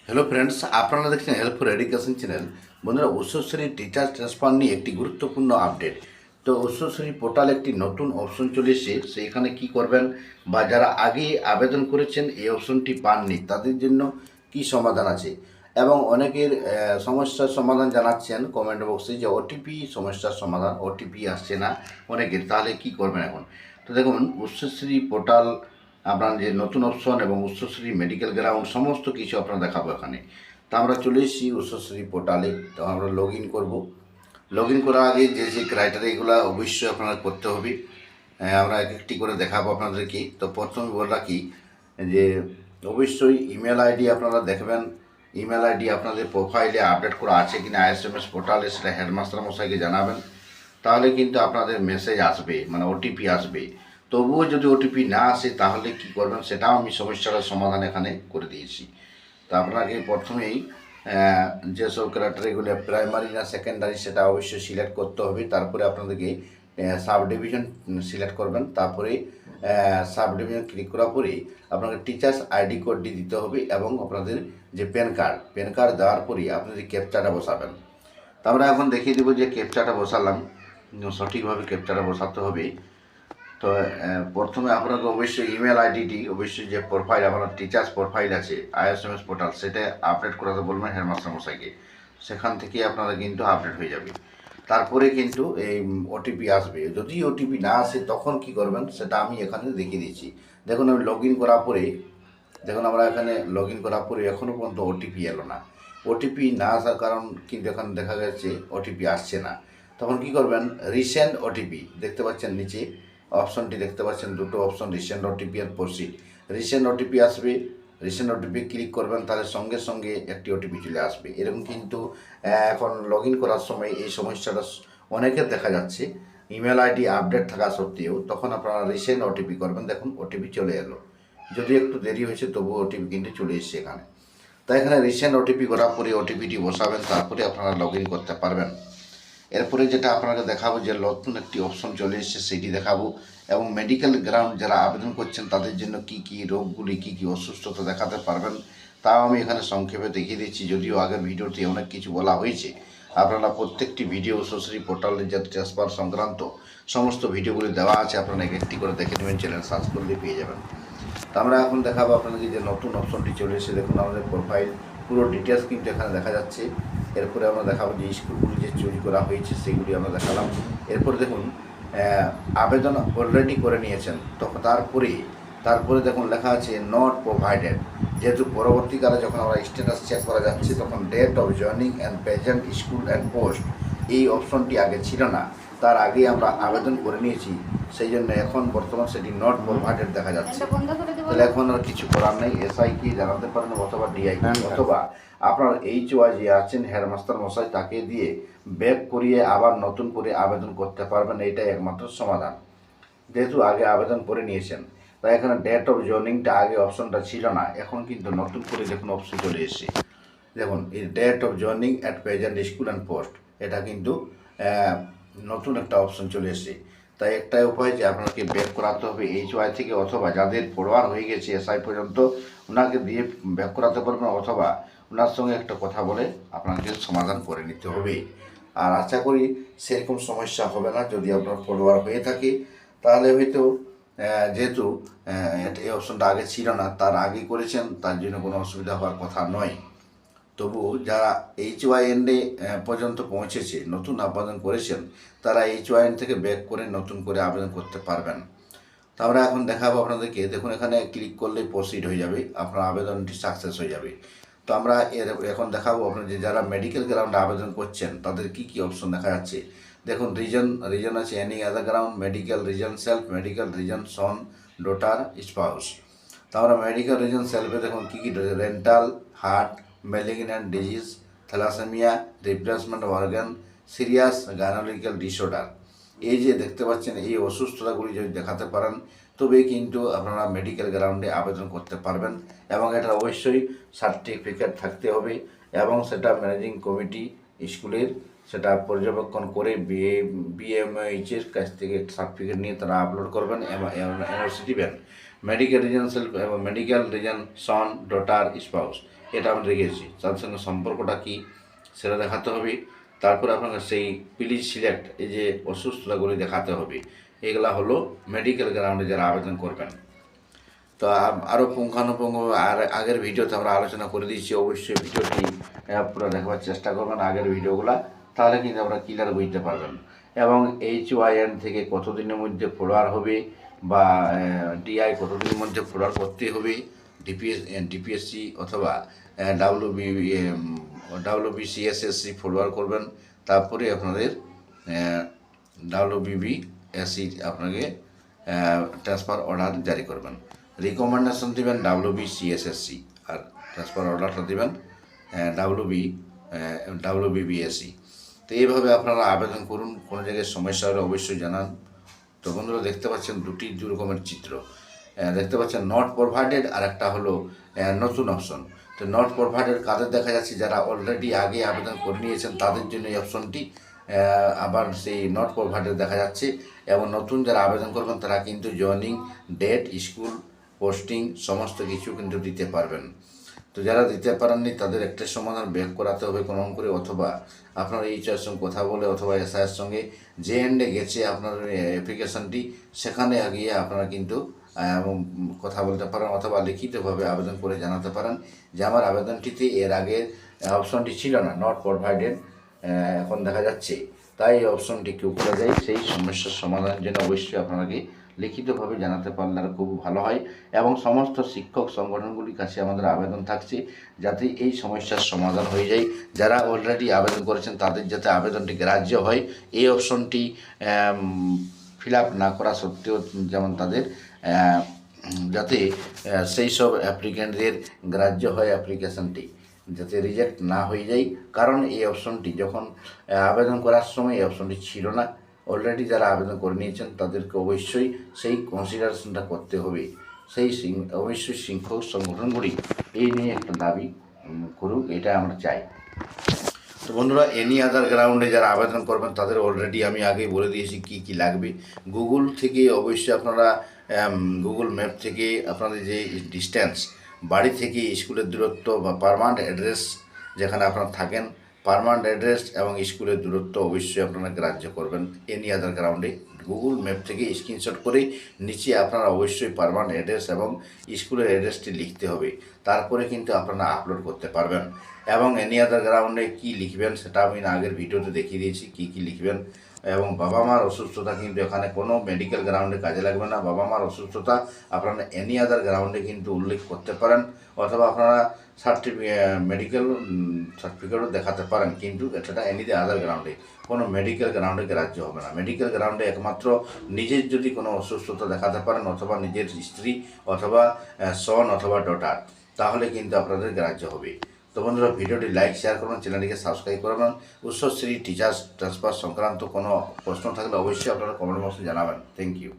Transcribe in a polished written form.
Hello friends, আপনারা দেখছেন help for education channel. বন্ধুরা, উচ্চশ্রেণী টিচার ট্রান্সফার নিয়ে একটি গুরুত্বপূর্ণ আপডেট। তো উচ্চশ্রেণী পোর্টাল একটি নতুন অপশন চলে এসেছে। সেইখানে কি করবেন, বা যারা আগে আবেদন করেছেন এই অপশনটি পাননি তাদের জন্য কি সমাধান আছে, এবং অনেকের সমস্যার সমাধান জানাচ্ছেন কমেন্ট বক্সে যে ওটিপি সমস্যার সমাধান, ওটিপি আসছে না অনেকের, তাহলে কি করবেন এখন। তো দেখুন, উচ্চশ্রী পোর্টাল আপনার যে নতুন অপশন এবং উচ্চশ্রী মেডিকেল গ্রাউন্ড সমস্ত কিছু আপনারা দেখাবো এখানে। তো আমরা চলে এসেছি উচ্চশ্রী পোর্টালে। তো আমরা লগ ইন করবো। লগ ইন করার আগে যে ক্রাইটেরিয়াগুলো অবশ্যই আপনারা করতে হবে, আমরা এক একটি করে দেখাবো আপনাদেরকে। তো প্রথমে বলে রাখি যে অবশ্যই ইমেল আইডি আপনারা দেখবেন। ইমেল আইডি আপনাদের প্রোফাইলে আপডেট করা আছে কিনা আইএসএমএস পোর্টালে সেটা হেডমাস্টার মশাইকে জানাবেন। তাহলে কিন্তু আপনাদের মেসেজ আসবে, মানে ওটিপি আসবে। তবুও যদি ওটিপি না আসে তাহলে কি করবেন সেটাও আমি সমস্যার সমাধান এখানে করে দিয়েছি। তো আপনাকে প্রথমেই যেসব ক্রাইটেরিয়াগুলো প্রাইমারি না সেকেন্ডারি সেটা অবশ্যই সিলেক্ট করতে হবে। তারপরে আপনাদেরকে সাব ডিভিশন সিলেক্ট করবেন। তারপরে সাব ডিভিশন ক্লিক করার পরে আপনাকে টিচার্স আইডি কোডটি দিতে হবে, এবং আপনাদের যে প্যান কার্ড দেওয়ার পরে আপনাদের ক্যাপচাটা বসাবেন। তো আমরা এখন দেখিয়ে দেবো যে ক্যাপচাটা বসালাম, সঠিকভাবে ক্যাপচাটা বসাতে হবে। তো প্রথমে আপনাকে অবশ্যই ইমেল আইডিটি, অবশ্যই যে প্রোফাইল আপনার টিচার্স প্রোফাইল আছে আইএসএমএস পোর্টাল, সেটা আপডেট করাতে বলবেন হেডমাস্টার মশাইকে। সেখান থেকে আপনারা কিন্তু আপডেট হয়ে যাবে। তারপরে কিন্তু এই ওটিপি আসবে। যদি ওটিপি না আসে তখন কি করবেন সেটা আমি এখানে দেখিয়ে দিচ্ছি। দেখুন, আমি লগ ইন করার পরে, দেখুন আমরা এখানে লগ ইন করার পরে এখনও পর্যন্ত ওটিপি এলো না। ওটিপি না আসার কারণ কিন্তু এখানে দেখা গেছে ওটিপি আসছে না। তখন কি করবেন, রিসেন্ট ওটিপি দেখতে পাচ্ছেন নিচে অপশনটি দেখতে পাচ্ছেন, দুটো অপশন, রিসেন্ট ওটিপি আর প্রসিড। রিসেন্ট ওটিপি আসবে, রিসেন্ট ওটিপি ক্লিক করবেন, তাহলে সঙ্গে সঙ্গে একটি ওটিপি চলে আসবে। এরকম কিন্তু এখন লগ ইন করার সময় এই সমস্যাটা অনেকের দেখা যাচ্ছে। ইমেল আইডি আপডেট থাকা সত্ত্বেও তখন আপনারা রিসেন্ট ওটিপি করবেন, দেখুন ওটিপি চলে এলো। যদি একটু দেরি হয়েছে তবুও ওটিপি কিন্তু চলে এসেছে এখানে। তাই এখানে রিসেন্ট ওটিপি করার পরে ওটিপিটি বসাবেন, তারপরে আপনারা লগ ইন করতে পারবেন। এরপরে যেটা আপনাকে দেখাবো যে নতুন একটি অপশন চলে এসেছে সেটি দেখাবো, এবং মেডিকেল গ্রাউন্ড যারা আবেদন করছেন তাদের জন্য কি কি রোগগুলি, কি কি অসুস্থতা দেখাতে পারবেন তাও আমি এখানে সংক্ষেপে দেখিয়ে দিচ্ছি। যদিও আগের ভিডিওতে অনেক কিছু বলা হয়েছে, আপনারা প্রত্যেকটি ভিডিও উচ্চশ্রী পোর্টালে যে ট্রান্সফার সংক্রান্ত সমস্ত ভিডিওগুলি দেওয়া আছে, আপনারা একটি করে দেখে নেবেন, চ্যানেল সার্চ করলে পেয়ে যাবেন। তো আমরা এখন দেখাবো আপনাদেরকে যে নতুন অপশনটি চলে এসেছে। দেখুন আমাদের প্রোফাইল পুরো ডিটেলস কিন্তু এখানে দেখা যাচ্ছে। এরপরে আমরা দেখাবো যে স্কুলগুলি যে চুজ করা হয়েছে সেগুলি আমরা দেখালাম। এরপরে দেখুন আবেদন অলরেডি করে নিয়েছেন, তখন তারপরে দেখুন লেখা আছে নট প্রোভাইডেড। যেহেতু পরবর্তীকালে যখন আমরা স্ট্যাটাস চেক করা যাচ্ছে তখন date of joining and present school and post এই অপশনটি আগে ছিল না, তার আগে আমরা আবেদন করে নিয়েছি, সেই জন্য এখন বর্তমান সেটি নট প্রোভাইডেড দেখা যাচ্ছে। তাহলে এখন আর কিছু করার নেই, এসআইকে জানাতে পারেন অথবা ডিআই, অথবা আপনার এইচওয়াই যে আছেন হেডমাস্টার মশাই তাকে দিয়ে ব্যাক করিয়ে আবার নতুন করে আবেদন করতে পারবেন। এইটাই একমাত্র সমাধান, যেহেতু আগে আবেদন করে নিয়েছেন। তাই এখানে ডেট অফ জয়নিংটা আগে অপশনটা ছিল না, এখন কিন্তু নতুন করে দেখুন অপশন চলে এসেছে। দেখুন এই date of joining at present school and post, এটা কিন্তু নতুন একটা অপশন চলে এসেছে। তাই একটাই উপায় যে আপনাকে ব্যাক করাতে হবে এইচওয়াই থেকে, অথবা যাদের ফরওয়ার্ড হয়ে গেছে এসআই পর্যন্ত ওনাকে দিয়ে ব্যাক করাতে পারবেন, অথবা ওনার সঙ্গে একটা কথা বলে আপনাকে সমাধান করে নিতে হবে। আর আশা করি সেরকম সমস্যা হবে না। যদি আপনার ফরওয়ার্ড হয়ে থাকে তাহলে হয়তো যেহেতু এই অপশনটা আগে ছিল না, তার আগে করেছেন, তার জন্য কোনো অসুবিধা হওয়ার কথা নয়। তবু যারা এইচওয়াইএনডে পর্যন্ত পৌঁছেছে, নতুন আবেদন করেছেন, তারা এইচওয়াইএন থেকে ব্যাক করে নতুন করে আবেদন করতে পারবেন। তো আমরা এখন দেখাবো আপনাদেরকে। দেখুন এখানে ক্লিক করলেই প্রসিড হয়ে যাবে, আপনার আবেদনটি সাকসেস হয়ে যাবে। তো আমরা এখন দেখাবো আপনাদের যারা মেডিকেল গ্রাউন্ডে আবেদন করছেন তাদের কি কি অপশন দেখা যাচ্ছে। দেখুন রিজন আছে any other ground, medical reason self, medical reason son, daughter, spouse. তো আমরা মেডিকেল রিজন সেলফে দেখুন কী কী renal, heart, malignant disease, thalassaemia, replacement organ, serious gynaecological disorder, এই যে দেখতে পাচ্ছেন এই অসুস্থতাগুলি যদি দেখাতে পারেন তবেই কিন্তু আপনারা মেডিকেল গ্রাউন্ডে আবেদন করতে পারবেন, এবং এটা অবশ্যই সার্টিফিকেট থাকতে হবে, এবং সেটা ম্যানেজিং কমিটি স্কুলের সেটা পর্যবেক্ষণ করে বিএমএইচের কাছ থেকে সার্টিফিকেট নিয়ে তারা আপলোড করবেন, এনওসি দিবেন। মেডিকেল রিজন সেলফ এবং medical reason son, daughter, spouse, এটা আমি রেখেছি, তার সঙ্গে সম্পর্কটা কী সেটা দেখাতে হবে। তারপরে আপনাকে সেই প্লিজ সিলেক্ট এই যে অসুস্থতাগুলি দেখাতে হবে। এগুলা হলো মেডিকেল গ্রাউন্ডে যারা আবেদন করবেন। তো আরও পুঙ্খানুপুঙ্খ আর আগের ভিডিওতে আমরা আলোচনা করে দিয়েছি, অবশ্যই ভিডিওটি পুরো দেখবার চেষ্টা করবেন আগের ভিডিওগুলা, তাহলে কিন্তু আপনারা ক্লিয়ার বুঝতে পারবেন। এবং HYN থেকে কতদিনের মধ্যে ফলোয়ার হবে বা DI কতদিনের মধ্যে ফলোয়ার করতে হবে, ডিপিএসসি অথবা WBCSSC ফলোয়ার করবেন, তারপরে আপনাদের WBBSC আপনাকে ট্রান্সফার অর্ডার জারি করবেন। রিকমেন্ডেশন দেবেন WBCSSC, আর ট্রান্সফার অর্ডারটা দেবেন WBBSC। তো এইভাবে আপনারা আবেদন করুন। কোনো জায়গায় সমস্যা হলে অবশ্যই জানান। তো বন্ধুরা দেখতে পাচ্ছেন দু রকমের চিত্র দেখতে পাচ্ছেন, নট প্রোভাইডেড আর একটা হলো নতুন অপশন। তো নট প্রোভাইডেড কাদের দেখা যাচ্ছে, যারা অলরেডি আগে আবেদন করে নিয়েছেন তাদের জন্য এই অপশনটি, আবার সেই নট প্রোভাইডেড দেখা যাচ্ছে। এবং নতুন যারা আবেদন করবেন তারা কিন্তু জয়েনিং ডেট, স্কুল পোস্টিং সমস্ত কিছু কিন্তু দিতে পারবেন। তো যারা দিতে পারেননি তাদের একটা সমাধান বের করাতে হবে কোনো করে, অথবা আপনার HR সঙ্গে কথা বলে অথবা SIর সঙ্গে যে এন্ডে গেছে আপনার অ্যাপ্লিকেশনটি, সেখানে গিয়ে আপনারা কিন্তু কথা বলতে পারেন, অথবা লিখিতভাবে আবেদন করে জানাতে পারেন যে আমার আবেদনটিতে এর আগে অপশনটি ছিল না, নট প্রোভাইডেড, এখন দেখা যাচ্ছে, তাই এই অপশনটি কেউ করে দেয়। সেই সমস্যার সমাধানের জন্য অবশ্যই আপনাকে লিখিতভাবে জানাতে পারলে আর খুব ভালো হয়। এবং সমস্ত শিক্ষক সংগঠনগুলির কাছে আমাদের আবেদন থাকছে যাতে এই সমস্যার সমাধান হয়ে যায়। যারা অলরেডি আবেদন করেছেন তাদের যাতে আবেদনটি গ্রাহ্য হয়, এই অপশনটি ফিল আপ না করা সত্ত্বেও যেমন তাদের যাতে সেই সব অ্যাপ্লিক্যান্টদের গ্রাহ্য হয়, অ্যাপ্লিকেশনটি যাতে রিজেক্ট না হয়ে যায়। কারণ এই অপশনটি যখন আবেদন করার সময় এই অপশনটি ছিল না, অলরেডি যারা আবেদন করে নিয়েছেন তাদেরকে অবশ্যই সেই কনসিডারেশনটা করতে হবে। সেই অবশ্যই শিক্ষক সংগঠনগুলি এই নিয়ে একটা দাবি করুক, এটা আমরা চাই। তো বন্ধুরা, এনি আদার গ্রাউন্ডে যারা আবেদন করবেন তাদের অলরেডি আমি আগেই বলে দিয়েছি কী কী লাগবে। গুগল থেকে অবশ্যই আপনারা গুগল ম্যাপ থেকে আপনাদের যে ডিস্ট্যান্স, বাড়ি থেকে স্কুলের দূরত্ব বা পার্মানেন্ট অ্যাড্রেস যেখানে আপনারা থাকেন, পার্মানেন্ট অ্যাড্রেস এবং স্কুলের দূরত্ব অবশ্যই আপনারা গ্রাহ্য করবেন। এনি আদার গ্রাউন্ডে গুগল ম্যাপ থেকে স্ক্রিনশট করে নিচে আপনারা অবশ্যই পার্মানেন্ট অ্যাড্রেস এবং স্কুলের অ্যাড্রেসটি লিখতে হবে, তারপরে কিন্তু আপনারা আপলোড করতে পারবেন। এবং এনি আদার গ্রাউন্ডে কী লিখবেন সেটা আমি আগের ভিডিওতে দেখিয়ে দিয়েছি কী কী লিখবেন। এবং বাবা মার অসুস্থতা কিন্তু এখানে কোনো মেডিকেল গ্রাউন্ডে কাজে লাগবে না। বাবা মার অসুস্থতা আপনারা এনি আদার গ্রাউন্ডে কিন্তু উল্লেখ করতে পারেন, অথবা আপনারা মেডিকেল সার্টিফিকেটও দেখাতে পারেন, কিন্তু এটা এনি আদার গ্রাউন্ডে, কোনো মেডিকেল গ্রাউন্ডে গ্রাহ্য হবে না। মেডিকেল গ্রাউন্ডে একমাত্র নিজের যদি কোনো অসুস্থতা দেখাতে পারেন, অথবা নিজের স্ত্রী অথবা সন অথবা ডটার, তাহলে কিন্তু আপনাদের গ্রাহ্য হবে। তো বন্ধুরা, ভিডিওটি লাইক শেয়ার করবেন, চ্যানেলটিকে সাবস্ক্রাইব করবেন। উচ্চশ্রী টিচার্স ট্রান্সফার সংক্রান্ত কোনো প্রশ্ন থাকলে অবশ্যই আপনারা কমেন্ট বক্সে জানাবেন। Thank you.